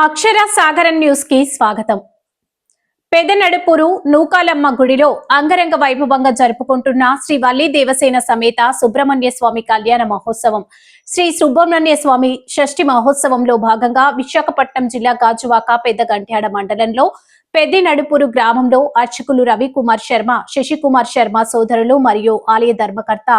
అక్షర సాగరం న్యూస్ కి స్వాగతం. పెదనడుపూరు నూకాలమ్మ గుడిలో అంగరంగ వైభవంగా జరుపుకుంటున్న శ్రీ వల్లి దేవసేన సమేత సుబ్రహ్మణ్య స్వామి కళ్యాణ మహోత్సవం. శ్రీ సుబ్రహ్మణ్య స్వామి షష్ఠి మహోత్సవంలో భాగంగా విశాఖపట్నం జిల్లా గాజువాక పెద్దగంట్యాడ మండలంలో పెద్దినడుపూరు గ్రామంలో అర్చకులు రవికుమార్ శర్మ, శశికుమార్ శర్మ సోదరులు మరియు ఆలయ ధర్మకర్త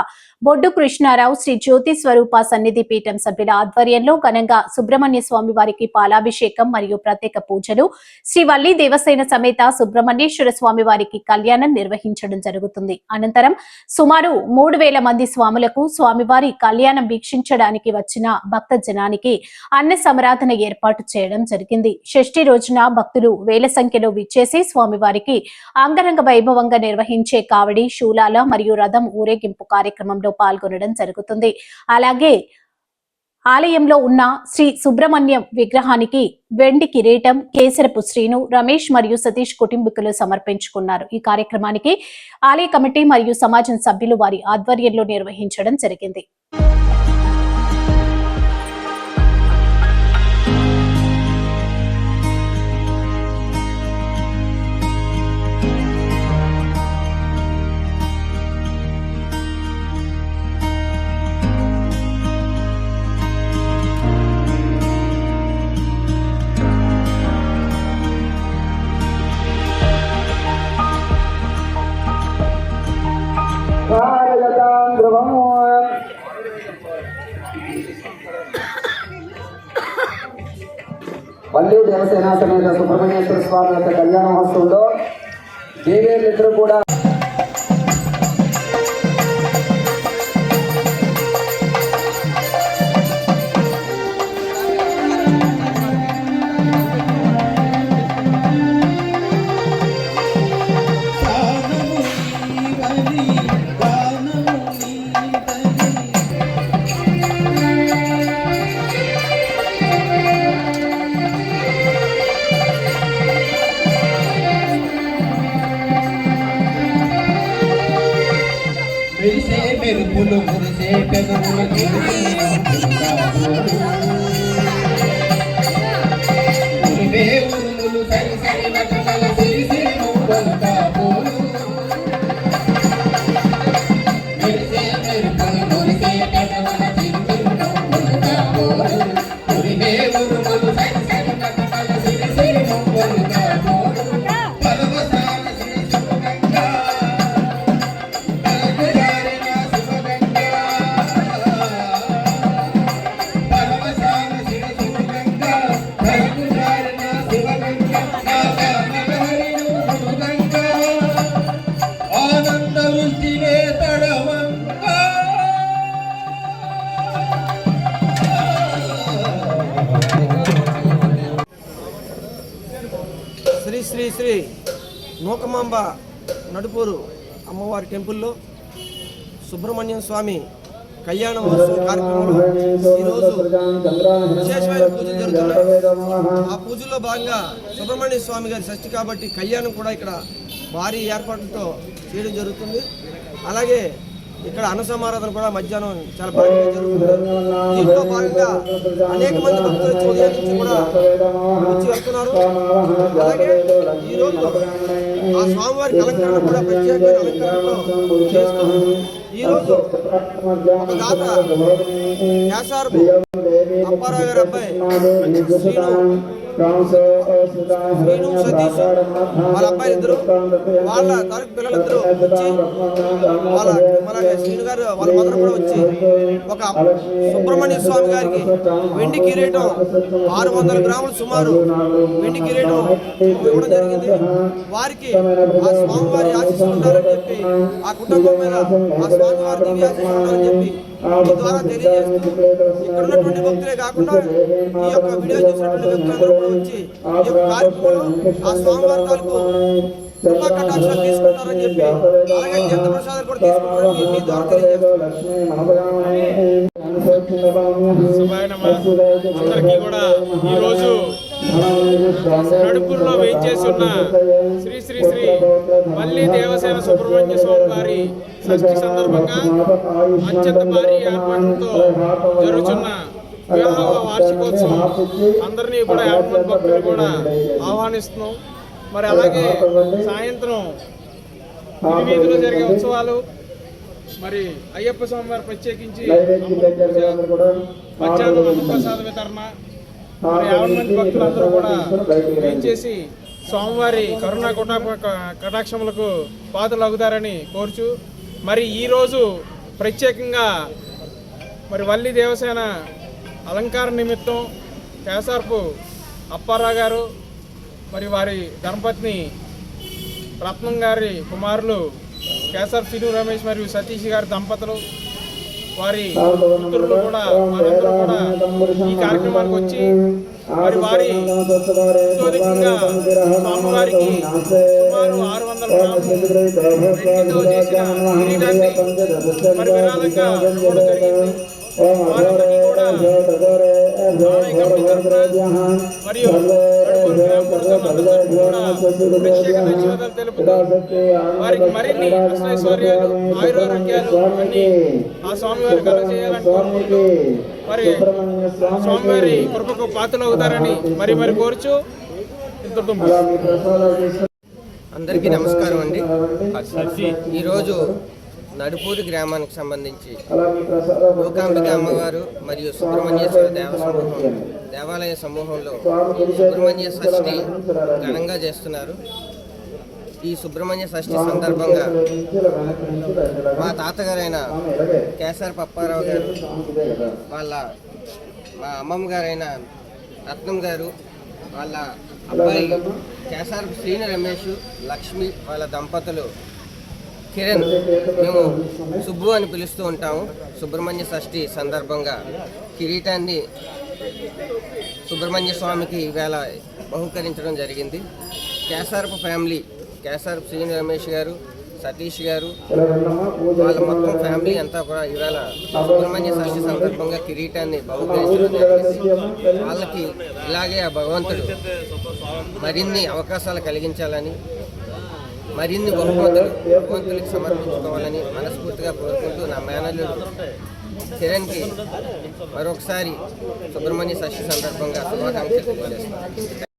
బొడ్డు కృష్ణారావు శ్రీ జ్యోతి స్వరూప సన్నిధి పీఠం సభ్యుల ఆధ్వర్యంలో ఘనంగా సుబ్రహ్మణ్య స్వామి వారికి పాలాభిషేకం మరియు ప్రత్యేక పూజలు, శ్రీ వల్లి దేవసేన సమేత సుబ్రహ్మణ్యేశ్వర స్వామి వారికి కళ్యాణం నిర్వహించడం జరుగుతుంది. అనంతరం సుమారు 3000 మంది స్వాములకు స్వామివారి కళ్యాణం వీక్షించడానికి వచ్చిన భక్త జనానికి అన్న సమరాధన ఏర్పాటు చేయడం జరిగింది. షష్ఠి రోజున భక్తులు వేల సంఖ్యలో విచ్చేసి స్వామివారికి అంగరంగ వైభవంగా నిర్వహించే కావడి, శూలాల మరియు రథం ఊరేగింపు కార్యక్రమంలో పాల్గొనడం జరుగుతుంది. అలాగే ఆలయంలో ఉన్న శ్రీ సుబ్రహ్మణ్యం విగ్రహానికి వెండి కిరీటం కేసరపు శ్రీను, రమేష్ మరియు సతీష్ కుటుంబీకులు సమర్పించుకున్నారు. ఈ కార్యక్రమానికి ఆలయ కమిటీ మరియు సమాజం సభ్యులు వారి ఆధ్వర్యంలో నిర్వహించడం జరిగింది. వల్లి దేవసేన సమేత సుబ్రహ్మణ్యేశ్వర స్వామి యొక్క కళ్యాణ మహోత్సవంలో దేవేరులిద్దరూ కూడా మెరిసే మెరుపులు మురిసే పెదవులు ఉరువే ఉరుములు సరి సరి నటనల సిరి సిరి మువ్వలు కాబోలు మెరిసే మెరుపులు మురిసే పెదవులు చిరు చిరు మువ్వలు కాబోలు ఉరువే ఉరుములు సరి సరి నటనల సిరి సిరి మువ్వలు కాబోలు పరవసాన సిరి సుఖంగా శ్రీ శ్రీ శ్రీ నూకమాంబ నడుపూరు అమ్మవారి టెంపుల్లో సుబ్రహ్మణ్యం స్వామి కళ్యాణ మహోత్సవ కార్యక్రమంలో ఈరోజు విశేషమైన పూజలు జరుగుతున్నాయి. ఆ పూజల్లో భాగంగా సుబ్రహ్మణ్య స్వామి గారి షష్ఠి కాబట్టి కళ్యాణం కూడా ఇక్కడ భారీ ఏర్పాట్లతో చేయడం జరుగుతుంది. అలాగే ఇక్కడ అన్నసమారాధన కూడా మధ్యాహ్నం చాలా బాగా జరుగుతుంది. దీంట్లో భాగంగా అనేక మంది భక్తులు ఉదయం నుంచి కూడా వచ్చి వస్తున్నారు. అలాగే ఈరోజు ఆ స్వామివారి అలంకరణ కూడా ప్రత్యేకమైన అలంకరణతో చేస్తారు. ఈరోజు ఒక దాత యాసారపు అప్పారావు గారి అబ్బాయి శ్రీను సతీష్ వాళ్ళ అబ్బాయి ఇద్దరు, వాళ్ళ తరగతి పిల్లలిద్దరూ వచ్చి అలాగే శ్రీను గారు వాళ్ళ మదర్ కూడా వచ్చి ఒక సుబ్రహ్మణ్య స్వామి గారికి వెండి కిరీటం 600 గ్రాములు సుమారు వెండి కిరీటం ఇవ్వడం జరిగింది. వారికి ఆ స్వామివారి ఆశీస్సులు ఉండాలని చెప్పి, ఆ కుటుంబం మీద ఆ స్వామివారి దివ్య ఆశీస్సులు ఉండాలని చెప్పి ఈ ద్వారా తెలియజేస్తూ, ఇక్కడ ఉన్నటువంటి భక్తులే కాకుండా ఈ యొక్క వీడియో చూసినటువంటి వ్యక్తులందరూ కూడా వచ్చి ఈ యొక్క కార్యక్రమంలో ఆ స్వామివారి తాలూకు కృపా కటాక్షాలు తీసుకుంటారని చెప్పి, అలాగే తీర్థ ప్రసాదాలు కూడా తీసుకుంటారని మీ ద్వారా తెలియజేస్తున్నారు. అందరికీ కూడా ఈరోజు నడుపూరులో వేయించేసి ఉన్న శ్రీ శ్రీ శ్రీ వల్లి దేవసేన సుబ్రహ్మణ్య స్వామి వారి షష్ఠి సందర్భంగా అత్యంత భారీ ఏర్పాట్లతో జరుగుతున్న వివాహ వార్షికోత్సవం అందరినీ కూడా 50 మంది భక్తులు కూడా ఆహ్వానిస్తున్నాం. మరి అలాగే సాయంత్రం వీధిలో జరిగే ఉత్సవాలు, మరి అయ్యప్ప స్వామి వారు ప్రత్యేకించి మధ్యాహ్నం అన్నప్రసాద వితరణ, మరి 50 మంది భక్తులందరూ కూడా చేసి స్వామివారి కరుణా కటాక్షములకు పాత్రలు అవుతారని కోరుచు, మరి ఈరోజు ప్రత్యేకంగా మరి వల్లి దేవసేన అలంకార నిమిత్తం కేసార్పు అప్పారావు గారు మరి వారి ధర్మపత్ని రత్నం గారి కుమారులు కేసార్ సిను రమేష్ మరియు సతీష్ గారి దంపతులు, వారి పుత్రులు కూడా వారందరూ కూడా ఈ కార్యక్రమానికి వచ్చి మరి వారి అత్యధికంగా స్వామివారికి సుమారు 600 గ్రాములు చేసిన కిరీటాన్ని మరి విరాళంగా ఇవ్వడం జరిగింది. వారందరికీ కూడా ఆలయ కమిటీ తరఫున మరియు నడుపూరు గ్రామ పరిషత్ తరఫున కూడా ప్రత్యేక ధన్యవాదాలు తెలుపుతూ వారికి మరిన్ని అష్టైశ్వర్యాలు ఆయురారోగ్యాలు అన్ని ఆ స్వామివారి కలగజేయాలని కోరుకుంటూ మరి స్వామివారి కృపకు పాత్రలు అవుతారని మరి కోరుచు ఇంతటితో అందరికీ నమస్కారం అండి. ఈరోజు నడుపూరి గ్రామానికి సంబంధించి మూకాంబిక అమ్మవారు మరియు సుబ్రహ్మణ్యేశ్వర దేవాలయ సమూహంలో సుబ్రహ్మణ్య షష్ఠి ఘనంగా చేస్తున్నారు. ఈ సుబ్రహ్మణ్య షష్ఠి సందర్భంగా మా తాతగారైన కేసార్ పప్పారావు గారు, మా అమ్మమ్మ గారైన రత్నం గారు, వాళ్ళ అబ్బాయి కేసార్ శ్రీను రమేష్, లక్ష్మి, వాళ్ళ దంపతులు కిరణ్, మేము సుబ్బు అని పిలుస్తూ ఉంటాము. సుబ్రహ్మణ్య షష్ఠి సందర్భంగా కిరీటాన్ని సుబ్రహ్మణ్య స్వామికి ఈవేళ బహుకరించడం జరిగింది. కేసారపు ఫ్యామిలీ, కేసారపు శ్రీను రమేష్ గారు, సతీష్ గారు, వాళ్ళ మొత్తం ఫ్యామిలీ అంతా కూడా ఈవేళ సుబ్రహ్మణ్య షష్ఠి సందర్భంగా కిరీటాన్ని బహుకరించడం జరిగింది. వాళ్ళకి ఇలాగే ఆ భగవంతుడు మరిన్ని అవకాశాలు కలిగించాలని, మరిన్ని భగవంతునికి సమర్పించుకోవాలని మనస్ఫూర్తిగా కోరుకుంటూ నా మేనల్లుడు కిరణ్కి మరొకసారి సుబ్రహ్మణ్య షష్ఠి సందర్భంగా శుభాకాంక్షలు తెలియజేస్తున్నాను.